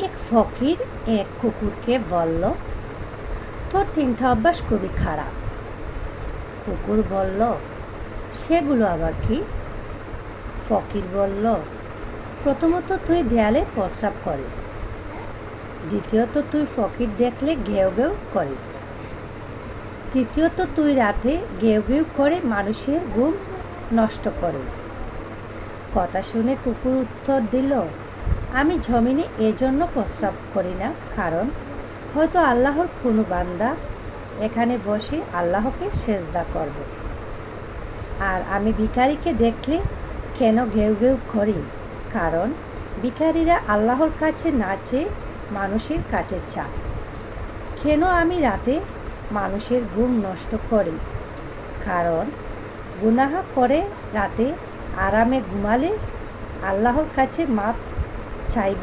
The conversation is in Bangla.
এক ফকির এক কুকুরকে বলল, তোর তিনটা অভ্যাস খুবই খারাপ। কুকুর বলল, সেগুলো আবার কি? ফকির বলল, প্রথমত তুই দেয়ালে প্রস্রাব করিস, দ্বিতীয়ত তুই ফকির দেখলে ঘেউ ঘেউ করিস, তৃতীয়ত তুই রাতে ঘেউ ঘেউ করে মানুষের ঘুম নষ্ট করিস। কথা শুনে কুকুর উত্তর দিল, আমি জমিনে এজন্য প্রস্রাব করি না, কারণ হয়তো আল্লাহর কোনো বান্দা এখানে বসে আল্লাহকে সেজদা করব। আর আমি ভিখারিকে দেখলে কেন ঘেউ ঘেউ করি, কারণ ভিখারিরা আল্লাহর কাছে না চেয়ে মানুষের কাছে চায়। কেন আমি রাতে মানুষের ঘুম নষ্ট করি, কারণ গুনাহ করে রাতে আরামে ঘুমালে আল্লাহর কাছে মাপ চাইবে